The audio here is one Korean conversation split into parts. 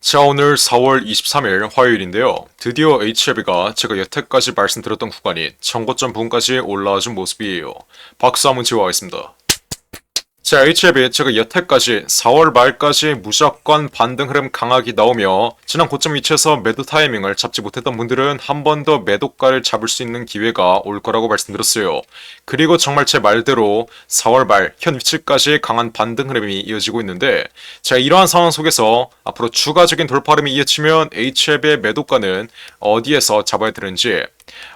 자, 오늘 4월 23일 화요일인데요. 드디어 HLB가 제가 여태까지 말씀드렸던 구간인 정고점 부분까지 올라와준 모습이에요. 박수 한번 치고 가겠습니다. 자, HLB 제가 여태까지 4월 말까지 무조건 반등 흐름 강하게 나오며 지난 고점 위치에서 매도 타이밍을 잡지 못했던 분들은 한 번 더 매도가를 잡을 수 있는 기회가 올 거라고 말씀드렸어요. 그리고 정말 제 말대로 4월 말 현 위치까지 강한 반등 흐름이 이어지고 있는데, 자, 이러한 상황 속에서 앞으로 추가적인 돌파 흐름이 이어지면 HLB의 매도가는 어디에서 잡아야 되는지,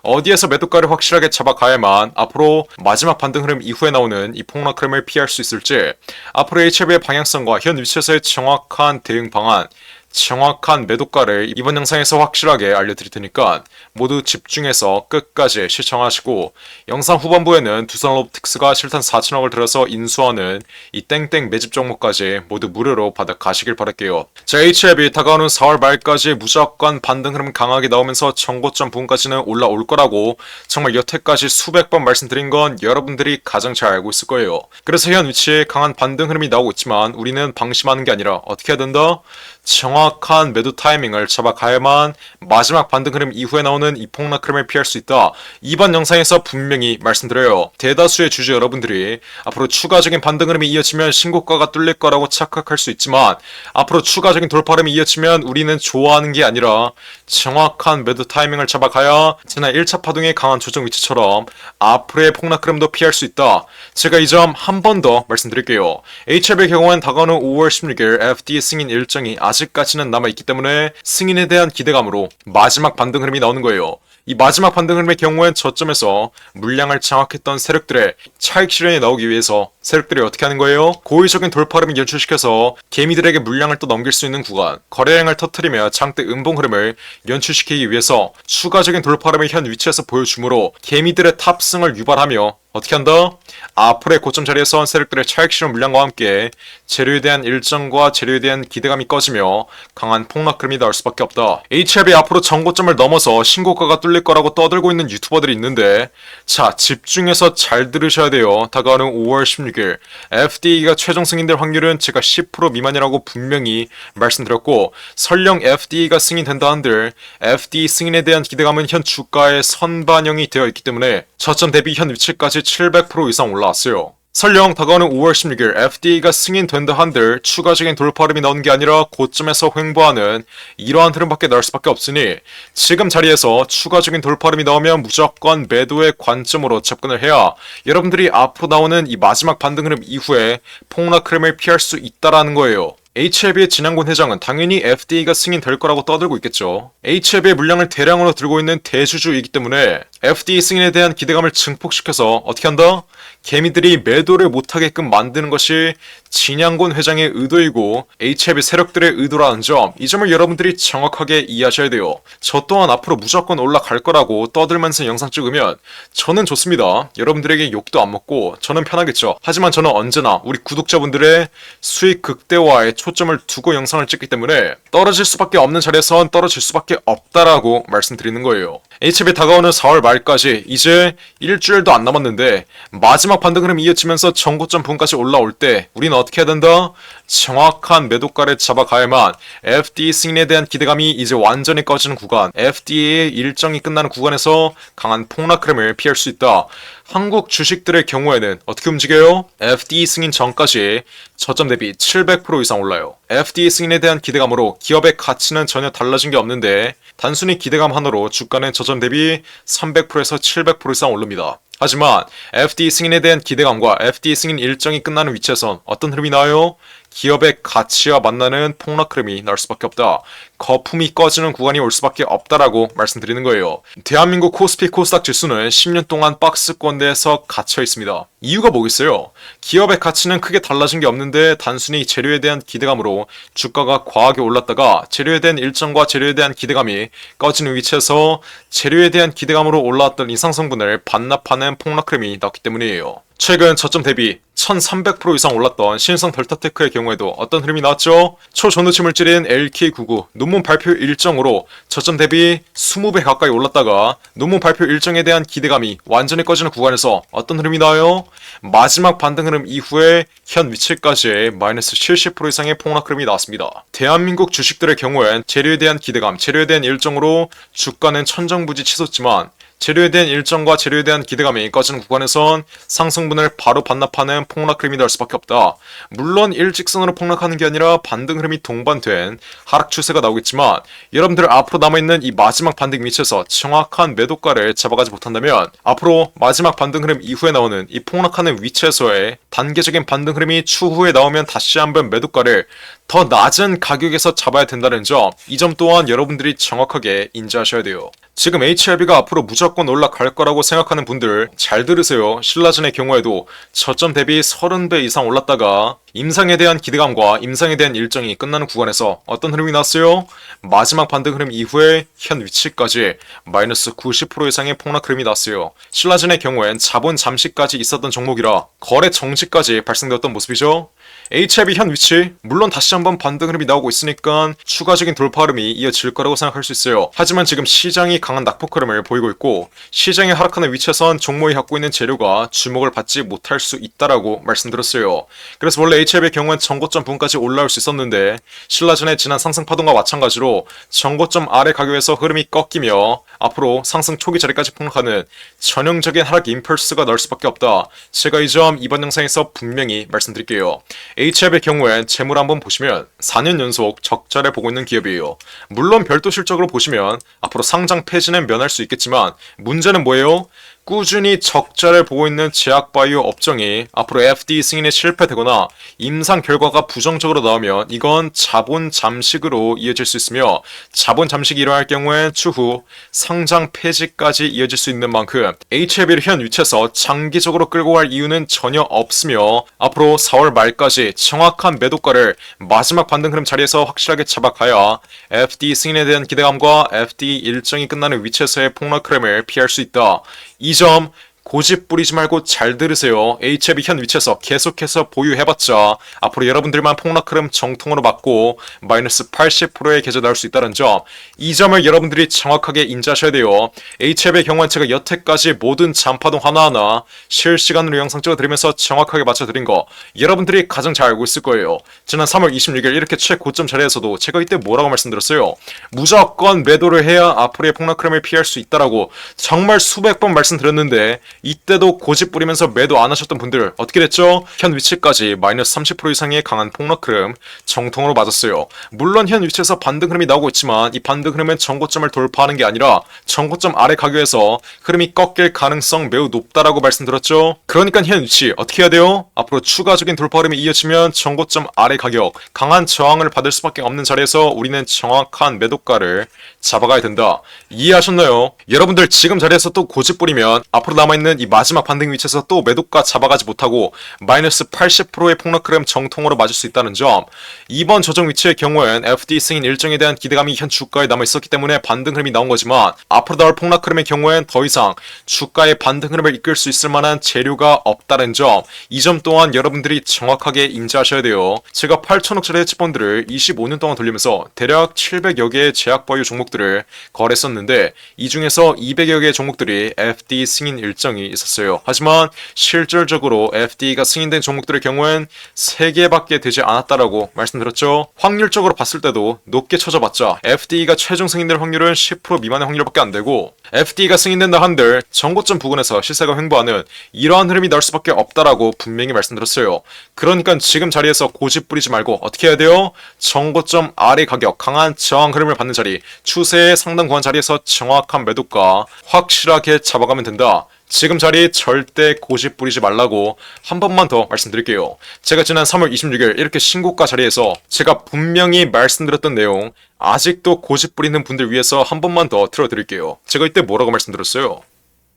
어디에서 매도가를 확실하게 잡아가야만 앞으로 마지막 반등 흐름 이후에 나오는 이 폭락 흐름을 피할 수 있을지, 앞으로 HLB의 방향성과 현 위치에서의 정확한 대응 방안, 정확한 매도가를 이번 영상에서 확실하게 알려드릴 테니까 모두 집중해서 끝까지 시청하시고, 영상 후반부에는 두산로보틱스가 실탄 4천억을 들여서 인수하는 이 땡땡 매집 종목까지 모두 무료로 받아 가시길 바랄게요. 자, HLB 다가오는 4월 말까지 무조건 반등 흐름 강하게 나오면서 정고점 부분까지는 올라올 거라고 정말 여태까지 수백 번 말씀드린 건 여러분들이 가장 잘 알고 있을 거예요. 그래서 현 위치에 강한 반등 흐름이 나오고 있지만 우리는 방심하는 게 아니라 어떻게 해야 된다? 정확한 매도 타이밍을 잡아가야만 마지막 반등 흐름 이후에 나오는 이 폭락 흐름을 피할 수 있다. 이번 영상에서 분명히 말씀드려요. 대다수의 주주 여러분들이 앞으로 추가적인 반등 흐름이 이어지면 신고가가 뚫릴 거라고 착각할 수 있지만, 앞으로 추가적인 돌파 흐름이 이어지면 우리는 좋아하는 게 아니라 정확한 매도 타이밍을 잡아가야 지난 1차 파동의 강한 조정 위치처럼 앞으로의 폭락 흐름도 피할 수 있다. 제가 이 점 한 번 더 말씀드릴게요. HLB의 경우는 다가오는 5월 16일 FD 승인 일정이 아직까지는 남아있기 때문에 승인에 대한 기대감으로 마지막 반등 흐름이 나오는 거예요. 이 마지막 반등 흐름의 경우엔 저점에서 물량을 장악했던 세력들의 차익 실현이 나오기 위해서 세력들이 어떻게 하는 거예요? 고의적인 돌파 흐름을 연출시켜서 개미들에게 물량을 또 넘길 수 있는 구간, 거래량을 터뜨리며 장대 음봉 흐름을 연출시키기 위해서 추가적인 돌파 흐름을 현 위치에서 보여주므로 개미들의 탑승을 유발하며 어떻게 한다? 앞으로의 고점 자리에서 세력들의 차익 실현 물량과 함께 재료에 대한 일정과 재료에 대한 기대감이 꺼지며 강한 폭락 흐름이 나올 수밖에 없다. HLB 앞으로 정고점을 넘어서 신고가가 뚫릴 거라고 떠들고 있는 유튜버들이 있는데, 자, 집중해서 잘 들으셔야 돼요. 다가오는 5월 16일 FDA가 최종 승인될 확률은 제가 10% 미만이라고 분명히 말씀드렸고, 설령 FDA가 승인된다 한들 FDA 승인에 대한 기대감은 현 주가에 선반영이 되어 있기 때문에 저점 대비 현 위치까지 700% 이상 올라왔어요. 설령 다가오는 5월 16일 FDA가 승인된다 한들 추가적인 돌파 흐름이 나오는 게 아니라 고점에서 횡보하는 이러한 흐름밖에 나올 수밖에 없으니, 지금 자리에서 추가적인 돌파 흐름이 나오면 무조건 매도의 관점으로 접근을 해야 여러분들이 앞으로 나오는 이 마지막 반등 흐름 이후에 폭락 흐름을 피할 수 있다라는 거예요. HLB의 진양곤 회장은 당연히 FDA가 승인될 거라고 떠들고 있겠죠. HLB의 물량을 대량으로 들고 있는 대주주이기 때문에 FDA 승인에 대한 기대감을 증폭시켜서 어떻게 한다? 개미들이 매도를 못하게끔 만드는 것이 진양곤 회장의 의도이고 HLB 세력들의 의도라는 점, 이 점을 여러분들이 정확하게 이해하셔야 돼요. 저 또한 앞으로 무조건 올라갈 거라고 떠들면서 영상 찍으면 저는 좋습니다. 여러분들에게 욕도 안 먹고 저는 편하겠죠. 하지만 저는 언제나 우리 구독자분들의 수익 극대화에 초점을 두고 영상을 찍기 때문에 떨어질 수밖에 없는 자리에선 떨어질 수밖에 없다라고 말씀드리는 거예요. HLB 다가오는 4월 말까지 이제 일주일도 안 남았는데 마지막 반등 흐름이 이어지면서 정고점 부분까지 올라올 때 우리는 어떻게 해야 된다? 정확한 매도가를 잡아가야만 FDA 승인에 대한 기대감이 이제 완전히 꺼지는 구간, FDA의 일정이 끝나는 구간에서 강한 폭락 흐름을 피할 수 있다. 한국 주식들의 경우에는 어떻게 움직여요? FDA 승인 전까지 저점 대비 700% 이상 올라요. FDA 승인에 대한 기대감으로 기업의 가치는 전혀 달라진 게 없는데 단순히 기대감 하나로 주가는 저점 대비 300%에서 700% 이상 오릅니다. 하지만 FDA 승인에 대한 기대감과 FDA 승인 일정이 끝나는 위치에선 어떤 흐름이 나와요? 기업의 가치와 만나는 폭락 흐름이 나올 수밖에 없다. 거품이 꺼지는 구간이 올 수밖에 없다라고 말씀드리는 거예요. 대한민국 코스피 코스닥 지수는 10년 동안 박스권 내에서 갇혀 있습니다. 이유가 뭐겠어요? 기업의 가치는 크게 달라진 게 없는데 단순히 재료에 대한 기대감으로 주가가 과하게 올랐다가 재료에 대한 일정과 재료에 대한 기대감이 꺼지는 위치에서 재료에 대한 기대감으로 올라왔던 인상 성분을 반납하는 폭락 흐름이 나왔기 때문이에요. 최근 저점 대비 1300% 이상 올랐던 신성 델타테크의 경우에도 어떤 흐름이 나왔죠? 초전도체 물질인 LK99 논문 발표 일정으로 저점 대비 20배 가까이 올랐다가 논문 발표 일정에 대한 기대감이 완전히 꺼지는 구간에서 어떤 흐름이 나와요? 마지막 반등 흐름 이후에 현 위치까지 마이너스 70% 이상의 폭락 흐름이 나왔습니다. 대한민국 주식들의 경우엔 재료에 대한 기대감, 재료에 대한 일정으로 주가는 천정부지 치솟지만 재료에 대한 일정과 재료에 대한 기대감이 꺼지는 구간에선 상승분을 바로 반납하는 폭락 흐름이 날 수밖에 없다. 물론 일직선으로 폭락하는 게 아니라 반등 흐름이 동반된 하락 추세가 나오겠지만 여러분들 앞으로 남아있는 이 마지막 반등 위치에서 정확한 매도가를 잡아가지 못한다면 앞으로 마지막 반등 흐름 이후에 나오는 이 폭락하는 위치에서의 단계적인 반등 흐름이 추후에 나오면 다시 한번 매도가를 더 낮은 가격에서 잡아야 된다는 점, 이 점 또한 여러분들이 정확하게 인지하셔야 돼요. 지금 HLB가 앞으로 무조건 올라갈 거라고 생각하는 분들 잘 들으세요. 신라젠의 경우에도 저점 대비 30배 이상 올랐다가 임상에 대한 기대감과 임상에 대한 일정이 끝나는 구간에서 어떤 흐름이 났어요? 마지막 반등 흐름 이후에 현 위치까지 마이너스 90% 이상의 폭락 흐름이 났어요. 신라젠의 경우엔 자본 잠시까지 있었던 종목이라 거래 정지까지 발생되었던 모습이죠. HLB 현 위치, 물론 다시 한번 반등 흐름이 나오고 있으니까 추가적인 돌파 흐름이 이어질 거라고 생각할 수 있어요. 하지만 지금 시장이 강한 낙폭 흐름을 보이고 있고 시장이 하락하는 위치에선 종목이 갖고 있는 재료가 주목을 받지 못할 수 있다라고 말씀드렸어요. 그래서 원래 HLB의 경우는 전고점 부근까지 올라올 수 있었는데 신라전의 지난 상승 파동과 마찬가지로 전고점 아래 가격에서 흐름이 꺾이며 앞으로 상승 초기 자리까지 폭락하는 전형적인 하락 임펄스가 나올 수밖에 없다. 제가 이 점 이번 영상에서 분명히 말씀드릴게요. HLB의 경우엔 재물 한번 보시면 4년 연속 적자를 보고 있는 기업이에요. 물론 별도 실적으로 보시면 앞으로 상장 폐지는 면할 수 있겠지만 문제는 뭐예요? 꾸준히 적자를 보고 있는 제약바이오 업종이 앞으로 FDA 승인에 실패되거나 임상 결과가 부정적으로 나오면 이건 자본 잠식으로 이어질 수 있으며 자본 잠식이 일어날 경우에 추후 상장 폐지까지 이어질 수 있는 만큼 HLB를 현 위치에서 장기적으로 끌고 갈 이유는 전혀 없으며 앞으로 4월 말까지 정확한 매도가를 마지막 반등 흐름 자리에서 확실하게 잡아가야 FDA 승인에 대한 기대감과 FDA 일정이 끝나는 위치에서의 폭락 흐름을 피할 수 있다. 이 점 고집 부리지 말고 잘 들으세요. HLB 현 위치에서 계속해서 보유해봤자 앞으로 여러분들만 폭락 흐름 정통으로 맞고 마이너스 80%의 계좌 나올 수 있다는 점, 이 점을 여러분들이 정확하게 인지하셔야 돼요. HLB의 경우는 제가 여태까지 모든 잔파동 하나하나 실시간으로 영상 찍어드리면서 정확하게 맞춰드린 거 여러분들이 가장 잘 알고 있을 거예요. 지난 3월 26일 이렇게 최고점 자리에서도 제가 이때 뭐라고 말씀드렸어요? 무조건 매도를 해야 앞으로의 폭락 흐름을 피할 수 있다라고 정말 수백 번 말씀드렸는데 이때도 고집 부리면서 매도 안 하셨던 분들 어떻게 됐죠? 현 위치까지 마이너스 30% 이상의 강한 폭락 흐름 정통으로 맞았어요. 물론 현 위치에서 반등 흐름이 나오고 있지만 이 반등 흐름은 전고점을 돌파하는 게 아니라 전고점 아래 가격에서 흐름이 꺾일 가능성 매우 높다라고 말씀드렸죠. 그러니까 현 위치 어떻게 해야 돼요? 앞으로 추가적인 돌파 흐름이 이어지면 전고점 아래 가격 강한 저항을 받을 수밖에 없는 자리에서 우리는 정확한 매도가를 잡아가야 된다. 이해하셨나요? 여러분들 지금 자리에서 또 고집 부리면 앞으로 남아있는 이 마지막 반등 위치에서 또 매도가 잡아가지 못하고 마이너스 80%의 폭락 흐름 정통으로 맞을 수 있다는 점, 이번 조정 위치의 경우엔 FDA 승인 일정에 대한 기대감이 현 주가에 남아있었기 때문에 반등 흐름이 나온 거지만 앞으로 나올 폭락 흐름의 경우엔 더 이상 주가의 반등 흐름을 이끌 수 있을 만한 재료가 없다는 점, 이 점 또한 여러분들이 정확하게 인지하셔야 돼요. 제가 8천억짜리 헤지펀드를 25년 동안 돌리면서 대략 700여 개의 제약바이오 종목들을 거래했었는데 이 중에서 200여 개의 종목들이 FDA 승인 일정이 있었어요. 하지만 실질적으로 FDA가 승인된 종목들의 경우엔 3개밖에 되지 않았다라고 말씀드렸죠. 확률적으로 봤을 때도 높게 쳐져봤자 FDA가 최종 승인될 확률은 10% 미만의 확률밖에 안 되고 FDA가 승인된다 한들 전고점 부근에서 시세가 횡보하는 이러한 흐름이 나올 수밖에 없다라고 분명히 말씀드렸어요. 그러니까 지금 자리에서 고집 부리지 말고 어떻게 해야 돼요? 전고점 아래 가격 강한 저항 흐름을 받는 자리, 추세의 상당 구간 자리에서 정확한 매도가 확실하게 잡아가면 된다. 지금 자리 절대 고집 부리지 말라고 한 번만 더 말씀드릴게요. 제가 지난 3월 26일 이렇게 신고가 자리에서 제가 분명히 말씀드렸던 내용 아직도 고집 부리는 분들 위해서 한 번만 더 틀어드릴게요. 제가 이때 뭐라고 말씀드렸어요?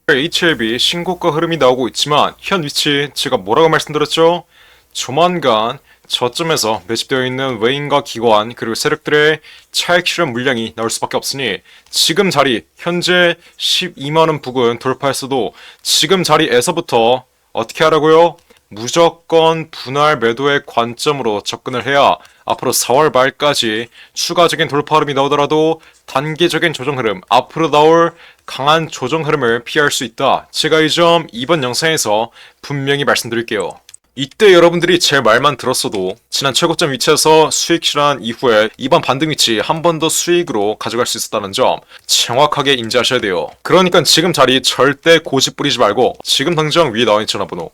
HLB 신고가 흐름이 나오고 있지만 현 위치 제가 뭐라고 말씀드렸죠? 조만간 저점에서 매집되어 있는 외인과 기관 그리고 세력들의 차익 실현 물량이 나올 수밖에 없으니 지금 자리 현재 12만원 부근 돌파했어도 지금 자리에서부터 어떻게 하라고요? 무조건 분할 매도의 관점으로 접근을 해야 앞으로 4월 말까지 추가적인 돌파 흐름이 나오더라도 단기적인 조정 흐름, 앞으로 나올 강한 조정 흐름을 피할 수 있다. 제가 이 점 이번 영상에서 분명히 말씀드릴게요. 이때 여러분들이 제 말만 들었어도 지난 최고점 위치에서 수익 실현 이후에 이번 반등 위치 한 번 더 수익으로 가져갈 수 있었다는 점 정확하게 인지하셔야 돼요. 그러니까 지금 자리 절대 고집 부리지 말고 지금 당장 위에 나와있는 전화번호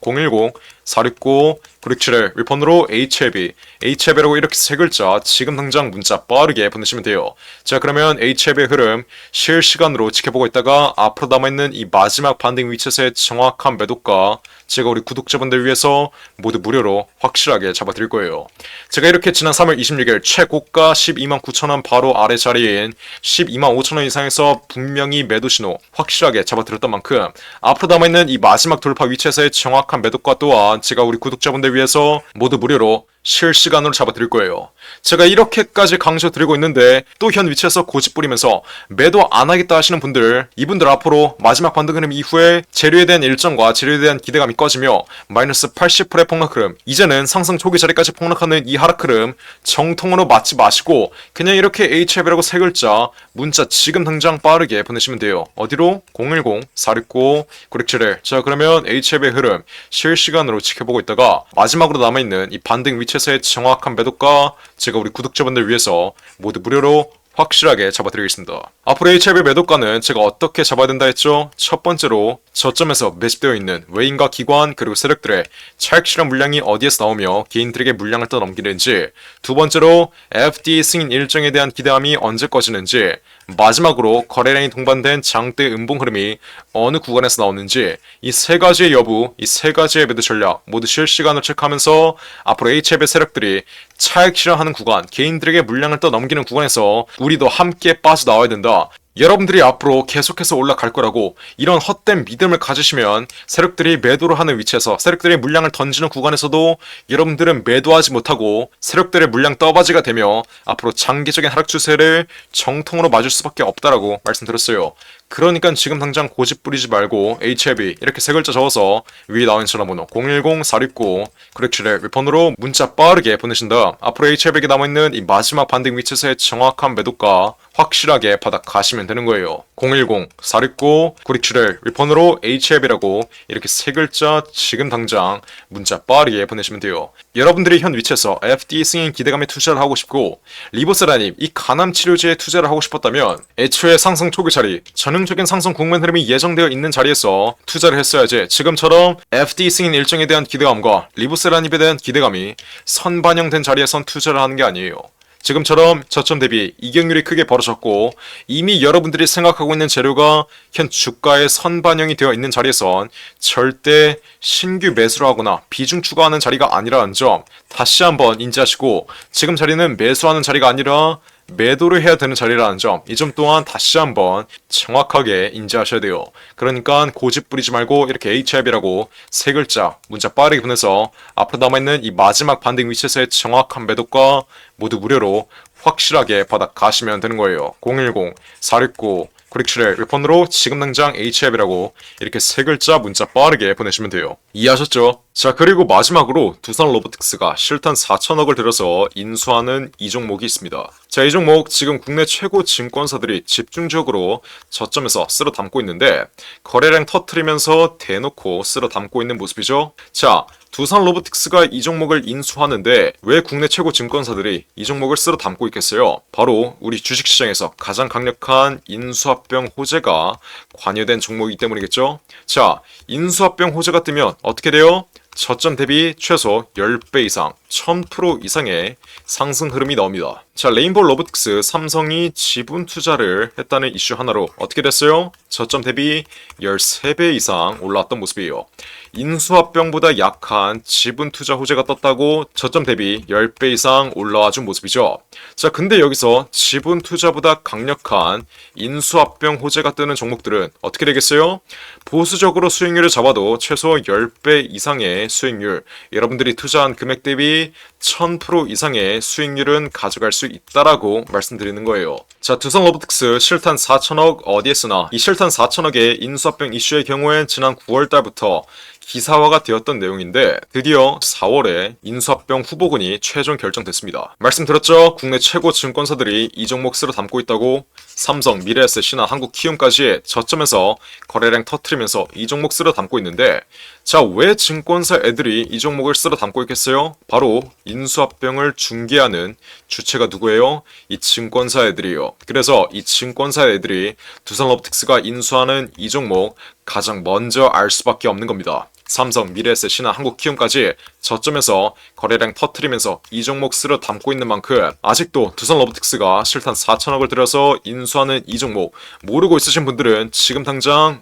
010-469-9671 위폰으로 HLB라고 이렇게 세 글자 지금 당장 문자 빠르게 보내시면 돼요. 자, 그러면 HLB의 흐름 실시간으로 지켜보고 있다가 앞으로 남아있는 이 마지막 반등 위치에서의 정확한 매도가 제가 우리 구독자분들 위해서 모두 무료로 확실하게 잡아드릴 거예요. 제가 이렇게 지난 3월 26일 최고가 129,000원 바로 아래 자리인 125,000원 이상에서 분명히 매도 신호 확실하게 잡아드렸던 만큼 앞으로 남아있는 이 마지막 돌파 위치에서의 정확한 매도가 또한 제가 우리 구독자분들 위해서 모두 무료로 실시간으로 잡아드릴 거예요. 제가 이렇게까지 강조드리고 있는데 또 현 위치에서 고집 부리면서 매도 안 하겠다 하시는 분들, 이분들 앞으로 마지막 반등 흐름 이후에 재료에 대한 일정과 재료에 대한 기대감이 꺼지며 마이너스 80%의 폭락 흐름, 이제는 상승 초기 자리까지 폭락하는 이 하락 흐름 정통으로 맞지 마시고 그냥 이렇게 HF라고 세 글자 문자 지금 당장 빠르게 보내시면 돼요. 어디로? 010-469-9671. 자, 그러면 HF의 흐름 실시간으로 지켜보고 있다가 마지막으로 남아있는 이 반등 위치에서의 정확한 매도가 제가 우리 구독자분들 위해서 모두 무료로 확실하게 잡아드리겠습니다. 앞으로 HLB 매도가는 제가 어떻게 잡아야 된다 했죠? 첫 번째로 저점에서 매집되어 있는 외인과 기관 그리고 세력들의 차익 실현 물량이 어디에서 나오며 개인들에게 물량을 떠넘기는지, 두 번째로 FD 승인 일정에 대한 기대감이 언제 꺼지는지, 마지막으로 거래량이 동반된 장대 음봉 흐름이 어느 구간에서 나오는지, 이 세 가지의 여부, 이 세 가지의 매도 전략 모두 실시간으로 체크하면서 앞으로 HLB 세력들이 차익 실현하는 구간, 개인들에게 물량을 떠넘기는 구간에서 우리도 함께 빠져나와야 된다. 여러분들이 앞으로 계속해서 올라갈 거라고 이런 헛된 믿음을 가지시면 세력들이 매도를 하는 위치에서 세력들의 물량을 던지는 구간에서도 여러분들은 매도하지 못하고 세력들의 물량 떠바지가 되며 앞으로 장기적인 하락 추세를 정통으로 맞을 수밖에 없다라고 말씀드렸어요. 그러니까 지금 당장 고집 부리지 말고 HLB 이렇게 세 글자 적어서 위에 나와 있는 전화번호 010-469-9671 위폰으로 문자 빠르게 보내신 다음 앞으로 HLB에게 남아있는 이 마지막 반등 위치에서의 정확한 매도가 확실하게 받아 가시면 되는 거예요. 010-469-9671 위폰으로 HLB라고 이렇게 세 글자 지금 당장 문자 빠르게 보내시면 돼요. 여러분들이 현 위치에서 FD 승인 기대감에 투자를 하고 싶고 리보세라님 이 간암 치료제에 투자를 하고 싶었다면 애초에 상승 초기 자리 전형적인 상승 국면 흐름이 예정되어 있는 자리에서 투자를 했어야지. 지금처럼 FD 승인 일정에 대한 기대감과 리보세라님에 대한 기대감이 선반영된 자리에선 투자를 하는 게 아니에요. 지금처럼 저점 대비 이격률이 크게 벌어졌고 이미 여러분들이 생각하고 있는 재료가 현 주가에 선반영이 되어 있는 자리에선 절대 신규 매수를 하거나 비중 추가하는 자리가 아니라는 점 다시 한번 인지하시고, 지금 자리는 매수하는 자리가 아니라 매도를 해야 되는 자리라는 점, 이 점 또한 다시 한번 정확하게 인지하셔야 돼요. 그러니까 고집 부리지 말고 이렇게 HLB라고 세 글자 문자 빠르게 보내서 앞으로 남아있는 이 마지막 반등 위치에서의 정확한 매도가 모두 무료로 확실하게 받아 가시면 되는 거예요. 010-469-9671 위폰으로 지금 당장 HLB라고 이렇게 세 글자 문자 빠르게 보내시면 돼요. 이해하셨죠? 자, 그리고 마지막으로 두산 로보틱스가 실탄 4천억을 들여서 인수하는 이 종목이 있습니다. 자, 이 종목 지금 국내 최고 증권사들이 집중적으로 저점에서 쓸어 담고 있는데 거래량 터트리면서 대놓고 쓸어 담고 있는 모습이죠. 자, 두산 로보틱스가 이 종목을 인수하는데 왜 국내 최고 증권사들이 이 종목을 쓸어 담고 있겠어요? 바로 우리 주식시장에서 가장 강력한 인수합병 호재가 관여된 종목이기 때문이겠죠. 자, 인수합병 호재가 뜨면 어떻게 돼요? 저점 대비 최소 10배 이상, 1000% 이상의 상승 흐름이 나옵니다. 자, 레인보우 로보틱스 삼성이 지분 투자를 했다는 이슈 하나로 어떻게 됐어요? 저점 대비 13배 이상 올라왔던 모습이에요. 인수합병보다 약한 지분 투자 호재가 떴다고 저점 대비 10배 이상 올라와 준 모습이죠. 자, 근데 여기서 지분 투자보다 강력한 인수합병 호재가 뜨는 종목들은 어떻게 되겠어요? 보수적으로 수익률을 잡아도 최소 10배 이상의 수익률, 여러분들이 투자한 금액 대비 1000% 이상의 수익률은 가져갈 수 있다라고 말씀드리는 거예요. 자, 두산 로보틱스 실탄 4천억 어디에 쓰나? 이 실탄 4천억의 인수합병 이슈의 경우엔 지난 9월달부터 기사화가 되었던 내용인데 드디어 4월에 인수합병 후보군이 최종 결정됐습니다. 말씀드렸죠? 국내 최고 증권사들이 이 종목 쓸어 담고 있다고. 삼성, 미래에셋이나 한국키움까지 저점에서 거래량 터트리면서 이 종목 쓸어 담고 있는데, 자, 왜 증권사 애들이 이 종목을 쓸어 담고 있겠어요? 바로 인수합병을 중개하는 주체가 누구예요? 이 증권사 애들이요. 그래서 이 증권사 애들이 두산로보틱스가 인수하는 이 종목 가장 먼저 알 수밖에 없는 겁니다. 삼성, 미래에셋이나 한국키움까지 저점에서 거래량 터트리면서 이 종목 쓸어 담고 있는 만큼 아직도 두산로보틱스가 실탄 4천억을 들여서 인수하는 이 종목 모르고 있으신 분들은 지금 당장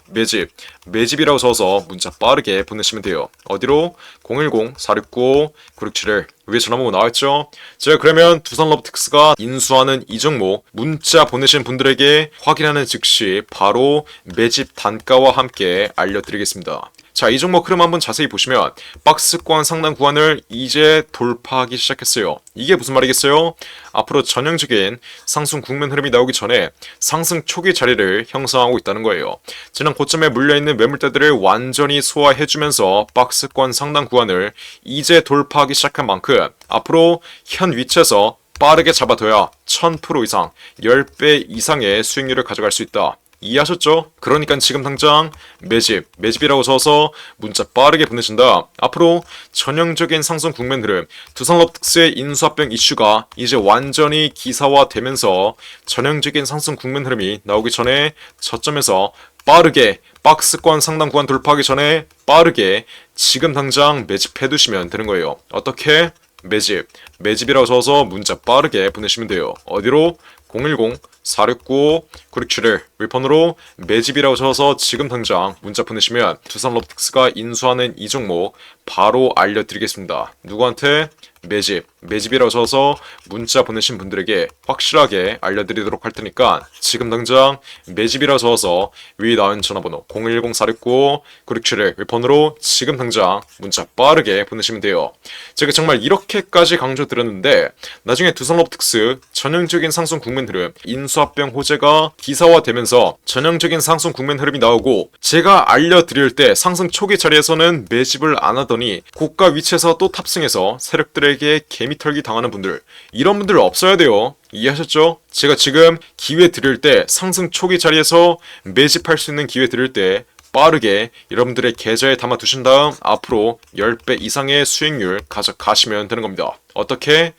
매집이라고 적어서 문자 빠르게 보내시면 돼요. 어디로? 010-469-9671 위에 전화번호 나와있죠? 제가 그러면 두산로보틱스가 인수하는 이 종목 문자 보내신 분들에게 확인하는 즉시 바로 매집 단가와 함께 알려드리겠습니다. 자, 이 종목 흐름 한번 자세히 보시면 박스권 상단 구간을 이제 돌파하기 시작했어요. 이게 무슨 말이겠어요? 앞으로 전형적인 상승 국면 흐름이 나오기 전에 상승 초기 자리를 형성하고 있다는 거예요. 지난 고점에 물려있는 매물대들을 완전히 소화해주면서 박스권 상단 구간을 이제 돌파하기 시작한 만큼 앞으로 현 위치에서 빠르게 잡아둬야 1000% 이상, 10배 이상의 수익률을 가져갈 수 있다. 이해하셨죠? 그러니까 지금 당장 매집이라고 적어서 문자 빠르게 보내신다. 앞으로 전형적인 상승 국면 흐름, 두산로보틱스의 인수합병 이슈가 이제 완전히 기사화되면서 전형적인 상승 국면 흐름이 나오기 전에 저점에서 빠르게 박스권 상단 구간 돌파하기 전에 빠르게 지금 당장 매집해 두시면 되는 거예요. 어떻게? 매집이라고 적어서 문자 빠르게 보내시면 돼요. 어디로? 010-469-9671 윗번호로 매집이라고 적어서 지금 당장 문자 보내시면 두산로보틱스가 인수하는 이 종목 바로 알려드리겠습니다. 누구한테? 매집이라고 적어서 문자 보내신 분들에게 확실하게 알려드리도록 할 테니까 지금 당장 매집이라고 적어서 위에 나온 전화번호 010-469-9671 윗번호로 지금 당장 문자 빠르게 보내시면 돼요. 제가 정말 이렇게까지 강조드렸는데 나중에 두산로보틱스 전형적인 상승 국면 흐름, 인수합병 호재가 기사화되면서 전형적인 상승 국면 흐름이 나오고 제가 알려드릴 때 상승 초기 자리에서는 매집을 안 하더니 고가 위치에서 또 탑승해서 세력들에게 개미털기 당하는 분들, 이런 분들 없어야 돼요. 이해하셨죠? 제가 지금 기회 드릴 때 상승 초기 자리에서 매집할 수 있는 기회 드릴 때 빠르게 여러분들의 계좌에 담아 두신 다음 앞으로 10배 이상의 수익률 가져가시면 되는 겁니다. 어떻게?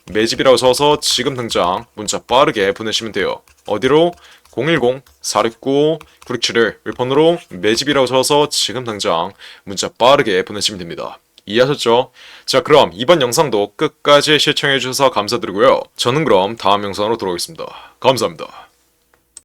매집이라고 써서 지금 당장 문자 빠르게 보내시면 돼요. 어디로? 010-469-9671 윗번호로 매집이라고 적어서 지금 당장 문자 빠르게 보내시면 됩니다. 이해하셨죠? 자, 그럼 이번 영상도 끝까지 시청해주셔서 감사드리고요. 저는 그럼 다음 영상으로 돌아오겠습니다. 감사합니다.